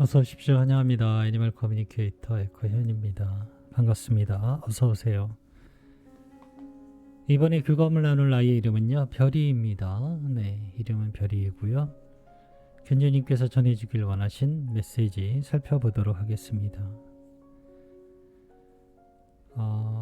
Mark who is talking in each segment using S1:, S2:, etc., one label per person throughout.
S1: 어서 오십시오. 환영합니다. 애니멀 커뮤니케이터 에코현입니다. 반갑습니다. 어서 오세요. 이번에 교감을 나눌 아이의 이름은요, 별이입니다. 네, 이름은 별이고요. 견주님께서 전해주길 원하신 메시지 살펴보도록 하겠습니다.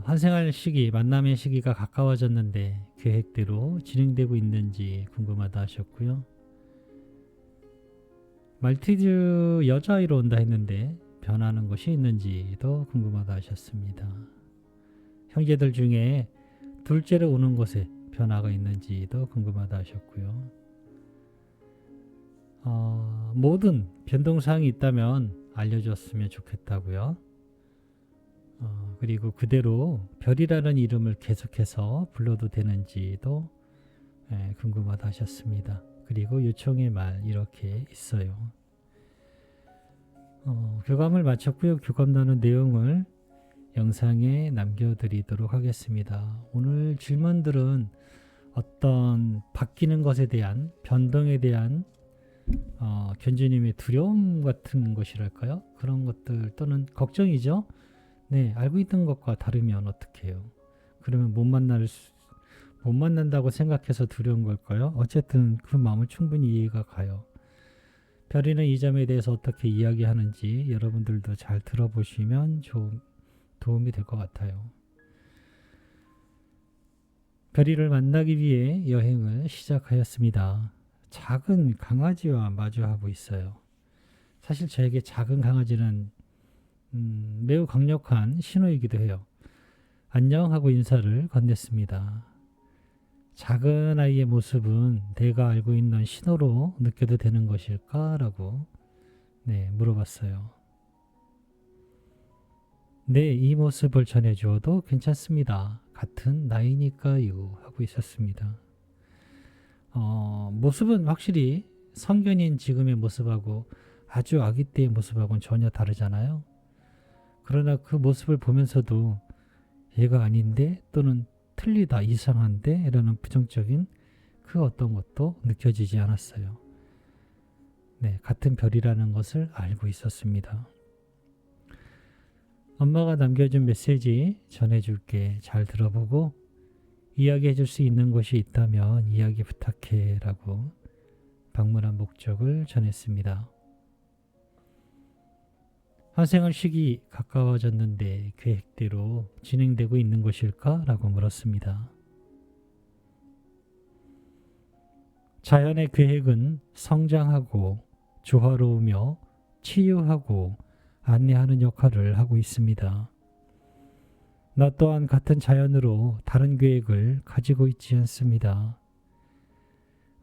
S1: 한생활 시기, 만남의 시기가 가까워졌는데 계획대로 진행되고 있는지 궁금하다 하셨고요. 말티즈 여자아이로 온다 했는데 변하는 것이 있는지도 궁금하다 하셨습니다. 형제들 중에 둘째로 오는 곳에 변화가 있는지도 궁금하다 하셨고요. 모든 변동사항이 있다면 알려줬으면 좋겠다고요. 그리고 그대로 별이라는 이름을 계속해서 불러도 되는지도 궁금하다 하셨습니다. 그리고 요청의 말 이렇게 있어요. 교감을 마쳤고요. 교감 나눈 내용을 영상에 남겨드리도록 하겠습니다. 오늘 질문들은 어떤 바뀌는 것에 대한 변동에 대한 견주님의 두려움 같은 것이랄까요? 그런 것들 또는 걱정이죠. 네, 알고 있던 것과 다르면 어떻게 해요? 그러면 못 만난다고 생각해서 두려운 걸까요? 어쨌든 그 마음은 충분히 이해가 가요. 별이는 이 점에 대해서 어떻게 이야기하는지 여러분들도 잘 들어보시면 좀 도움이 될 것 같아요. 별이를 만나기 위해 여행을 시작하였습니다. 작은 강아지와 마주하고 있어요. 사실 저에게 작은 강아지는 매우 강력한 신호이기도 해요. 안녕하고 인사를 건넸습니다. 작은 아이의 모습은 내가 알고 있는 신호로 느껴도 되는 것일까? 라고 물어봤어요. 네, 이 모습을 전해주어도 괜찮습니다. 같은 나이니까요. 하고 있었습니다. 모습은 확실히 성견인 지금의 모습하고 아주 아기 때의 모습하고는 전혀 다르잖아요. 그러나 그 모습을 보면서도 얘가 아닌데 또는 틀리다, 이상한데 라는 부정적인 그 어떤 것도 느껴지지 않았어요. 네, 같은 별이라는 것을 알고 있었습니다. 엄마가 남겨준 메시지 전해줄게. 잘 들어보고 이야기해줄 수 있는 것이 있다면 이야기 부탁해 라고 방문한 목적을 전했습니다. 한생활 시기 가까워졌는데 계획대로 진행되고 있는 것일까? 라고 물었습니다. 자연의 계획은 성장하고 조화로우며 치유하고 안내하는 역할을 하고 있습니다. 나 또한 같은 자연으로 다른 계획을 가지고 있지 않습니다.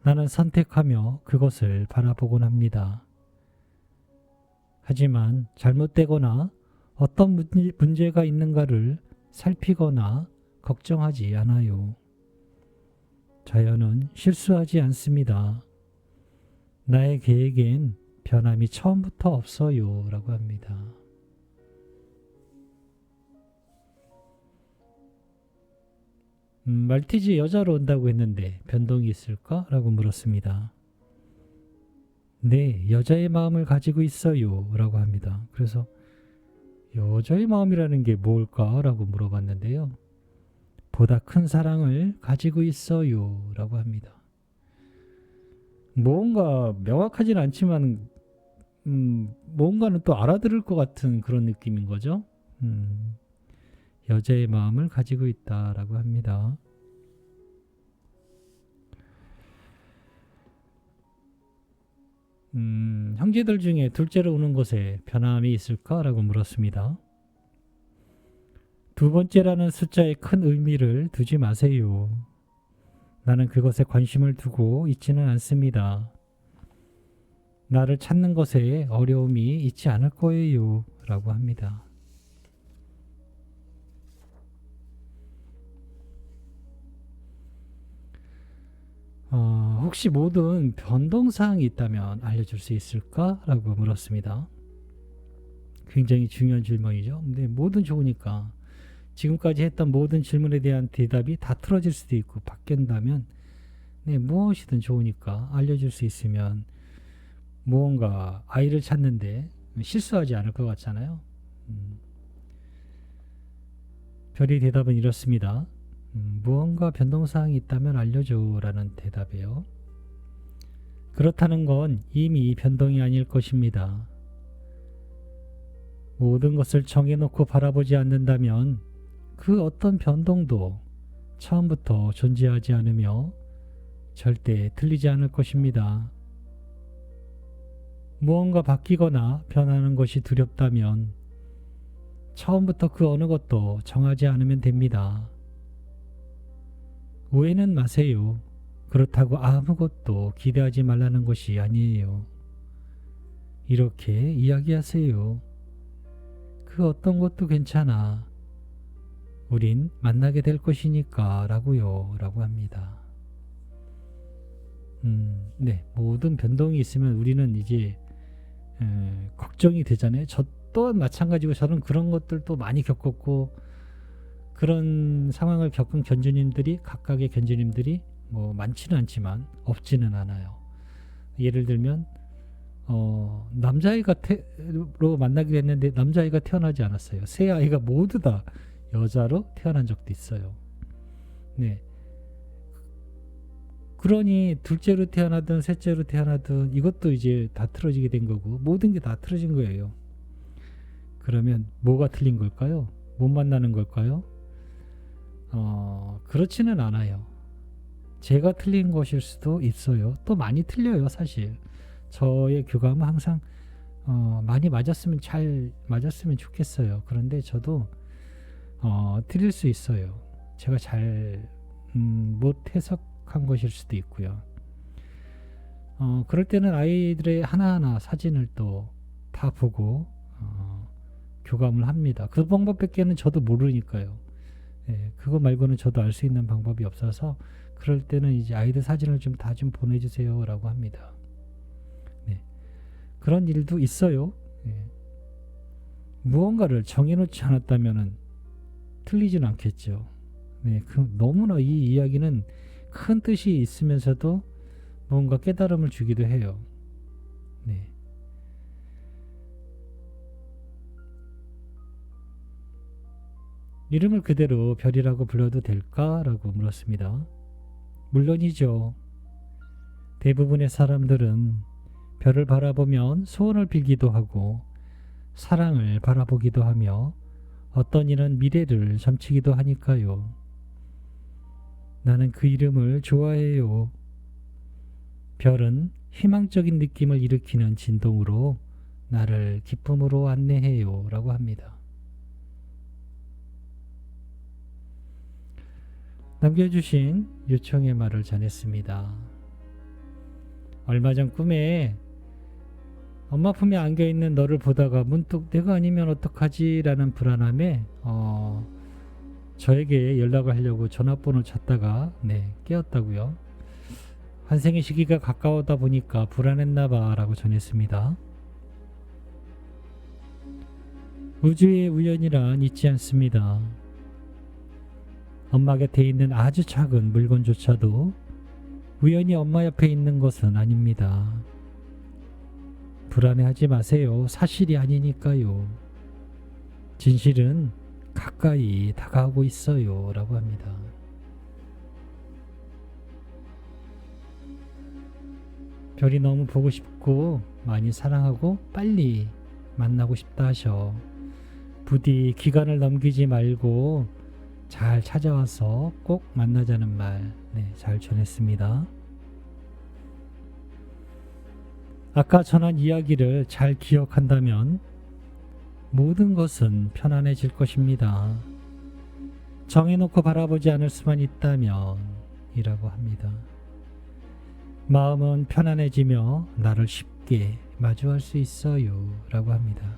S1: 나는 선택하며 그것을 바라보곤 합니다. 하지만 잘못되거나 어떤 문제가 있는가를 살피거나 걱정하지 않아요. 자연은 실수하지 않습니다. 나의 계획엔 변함이 처음부터 없어요. 라고 합니다. 말티즈 여자로 온다고 했는데 변동이 있을까? 라고 물었습니다. 네, 여자의 마음을 가지고 있어요. 라고 합니다. 그래서 여자의 마음이라는 게 뭘까? 라고 물어봤는데요. 보다 큰 사랑을 가지고 있어요. 라고 합니다. 뭔가 명확하진 않지만 뭔가는 또 알아들을 것 같은 그런 느낌인 거죠. 여자의 마음을 가지고 있다라고 합니다. 형제들 중에 둘째로 오는 곳에 변함이 있을까라고 물었습니다. 두 번째라는 숫자에 큰 의미를 두지 마세요. 나는 그것에 관심을 두고 있지는 않습니다. 나를 찾는 것에 어려움이 있지 않을 거예요. 라고 합니다. 혹시 모든 변동사항이 있다면 알려줄 수 있을까? 라고 물었습니다. 굉장히 중요한 질문이죠. 근데 뭐든 좋으니까 지금까지 했던 모든 질문에 대한 대답이 다 틀어질 수도 있고 바뀐다면 무엇이든 좋으니까 알려줄 수 있으면 무언가 아이를 찾는데 실수하지 않을 것 같잖아요. 별이 대답은 이렇습니다. 무언가 변동사항이 있다면 알려줘 라는 대답이에요. 그렇다는 건 이미 변동이 아닐 것입니다. 모든 것을 정해놓고 바라보지 않는다면 그 어떤 변동도 처음부터 존재하지 않으며 절대 틀리지 않을 것입니다. 무언가 바뀌거나 변하는 것이 두렵다면 처음부터 그 어느 것도 정하지 않으면 됩니다. 오해는 마세요. 그렇다고 아무것도 기대하지 말라는 것이 아니에요. 이렇게 이야기하세요. 그 어떤 것도 괜찮아. 우린 만나게 될 것이니까 라고요. 라고 합니다. 네, 모든 변동이 있으면 우리는 이제 걱정이 되잖아요. 저 또한 마찬가지고 저는 그런 것들도 많이 겪었고 그런 상황을 겪은 견주님들이 각각의 견주님들이 뭐 많지는 않지만 없지는 않아요. 예를 들면 남자아이로 만나기로 했는데 남자아이가 태어나지 않았어요. 세 아이가 모두 다 여자로 태어난 적도 있어요. 네. 그러니 둘째로 태어나든 셋째로 태어나든 이것도 이제 다 틀어지게 된 거고 모든 게 다 틀어진 거예요. 그러면 뭐가 틀린 걸까요? 못 만나는 걸까요? 그렇지는 않아요. 제가 틀린 것일 수도 있어요. 또 많이 틀려요, 사실. 저의 교감은 항상 많이 잘 맞았으면 좋겠어요. 그런데 저도 틀릴 수 있어요. 제가 잘 못 해석한 것일 수도 있고요. 그럴 때는 아이들의 하나하나 사진을 또 다 보고 교감을 합니다. 그 방법밖에는 저도 모르니까요. 네, 그거 말고는 저도 알 수 있는 방법이 없어서 그럴 때는 이제 아이들 사진을 좀 다 좀 보내주세요 라고 합니다. 네, 그런 일도 있어요. 네. 무언가를 정해놓지 않았다면 틀리지는 않겠죠. 네, 너무나 이 이야기는 큰 뜻이 있으면서도 뭔가 깨달음을 주기도 해요. 네. 이름을 그대로 별이라고 불러도 될까라고 물었습니다. 물론이죠. 대부분의 사람들은 별을 바라보면 소원을 빌기도 하고 사랑을 바라보기도 하며 어떤 이는 미래를 점치기도 하니까요. 나는 그 이름을 좋아해요. 별은 희망적인 느낌을 일으키는 진동으로 나를 기쁨으로 안내해요 라고 합니다. 남겨주신 요청의 말을 전했습니다. 얼마 전 꿈에 엄마 품에 안겨있는 너를 보다가 문득 내가 아니면 어떡하지 라는 불안함에 저에게 연락을 하려고 전화번호를 찾다가 깨었다고요. 환생의 시기가 가까우다 보니까 불안했나봐 라고 전했습니다. 우주의 우연이란 있지 않습니다. 엄마 곁에 있는 아주 작은 물건조차도 우연히 엄마 옆에 있는 것은 아닙니다. 불안해하지 마세요. 사실이 아니니까요. 진실은 가까이 다가오고 있어요 라고 합니다. 별이 너무 보고 싶고 많이 사랑하고 빨리 만나고 싶다 하셔. 부디 기간을 넘기지 말고 잘 찾아와서 꼭 만나자는 말 잘 전했습니다. 아까 전한 이야기를 잘 기억한다면 모든 것은 편안해질 것입니다. 정해놓고 바라보지 않을 수만 있다면 이라고 합니다. 마음은 편안해지며 나를 쉽게 마주할 수 있어요 라고 합니다.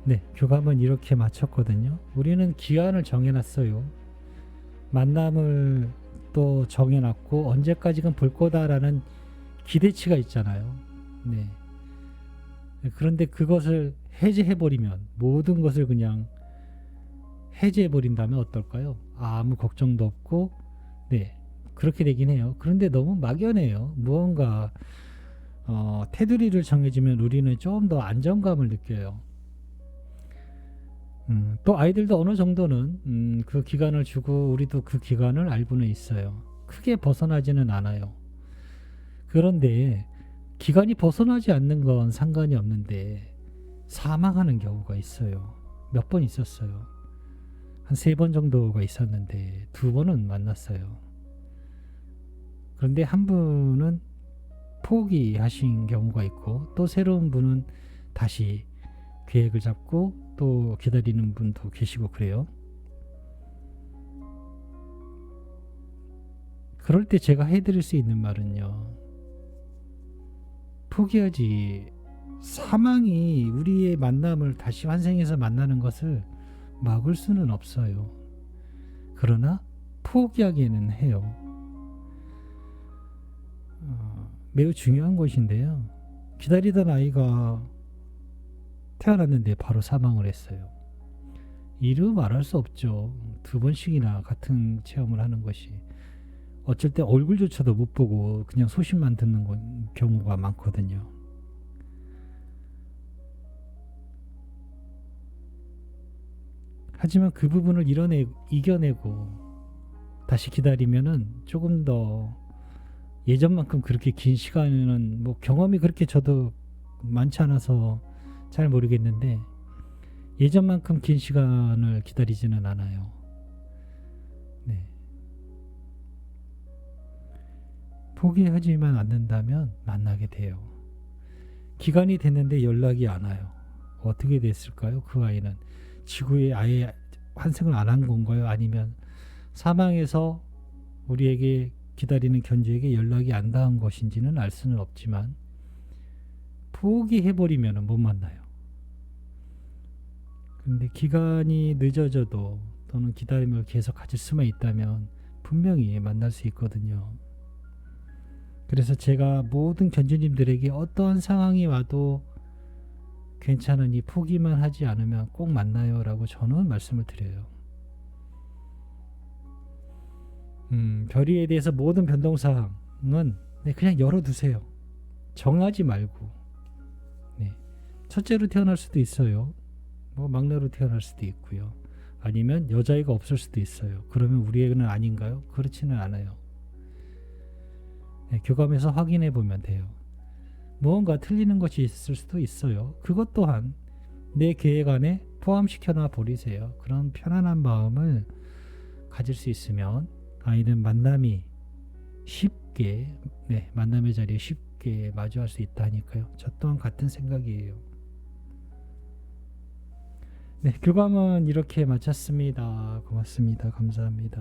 S1: 네, 교감은 이렇게 마쳤거든요. 우리는 기한을 정해놨어요. 만남을 또 정해놨고 언제까지건 볼 거다라는 기대치가 있잖아요. 네. 그런데 그것을 해제해버리면 모든 것을 그냥 해제해버린다면 어떨까요? 아무 걱정도 없고 그렇게 되긴 해요. 그런데 너무 막연해요. 무언가 테두리를 정해주면 우리는 좀 더 안정감을 느껴요. 또 아이들도 어느 정도는 그 기간을 주고 우리도 그 기간을 알고는 있어요. 크게 벗어나지는 않아요. 그런데 기간이 벗어나지 않는 건 상관이 없는데 사망하는 경우가 있어요. 몇 번 있었어요. 한 3번 정도가 있었는데 2번은 만났어요. 그런데 한 분은 포기하신 경우가 있고 또 새로운 분은 다시 계획을 잡고 또 기다리는 분도 계시고 그래요. 그럴 때 제가 해드릴 수 있는 말은요. 포기하지. 사망이 우리의 만남을 다시 환생해서 만나는 것을 막을 수는 없어요. 그러나 포기하기는 해요. 매우 중요한 것인데요. 기다리던 아이가 태어났는데 바로 사망을 했어요. 이루 말할 수 없죠. 2번씩이나 같은 체험을 하는 것이. 어쩔 때 얼굴조차도 못 보고 그냥 소식만 듣는 경우가 많거든요. 하지만 그 부분을 이겨내고 다시 기다리면은 조금 더 예전만큼 그렇게 긴 시간은 뭐 경험이 그렇게 저도 많지 않아서 잘 모르겠는데 예전만큼 긴 시간을 기다리지는 않아요. 네. 포기하지만 않는다면 만나게 돼요. 기간이 됐는데 연락이 안 와요. 어떻게 됐을까요? 그 아이는 지구에 아예 환생을 안 한 건가요? 아니면 사망해서 우리에게 기다리는 견주에게 연락이 안 닿은 것인지는 알 수는 없지만 포기해버리면 못 만나요. 근데 기간이 늦어져도 또는 기다림을 계속 가질 수만 있다면 분명히 만날 수 있거든요. 그래서 제가 모든 견주님들에게 어떠한 상황이 와도 괜찮으니 포기만 하지 않으면 꼭 만나요 라고 저는 말씀을 드려요. 별이에 대해서 모든 변동사항은 그냥 열어두세요. 정하지 말고. 네. 첫째로 태어날 수도 있어요. 뭐 막내로 태어날 수도 있고요. 아니면 여자아이가 없을 수도 있어요. 그러면 우리 애는 아닌가요? 그렇지는 않아요. 네, 교감해서 확인해 보면 돼요. 무언가 틀리는 것이 있을 수도 있어요. 그것 또한 내 계획 안에 포함시켜놔 버리세요. 그런 편안한 마음을 가질 수 있으면 아이는 만남이 쉽게, 만남의 자리에 쉽게 마주할 수 있다니까요. 저 또한 같은 생각이에요. 네, 교감은 이렇게 마쳤습니다. 고맙습니다. 감사합니다.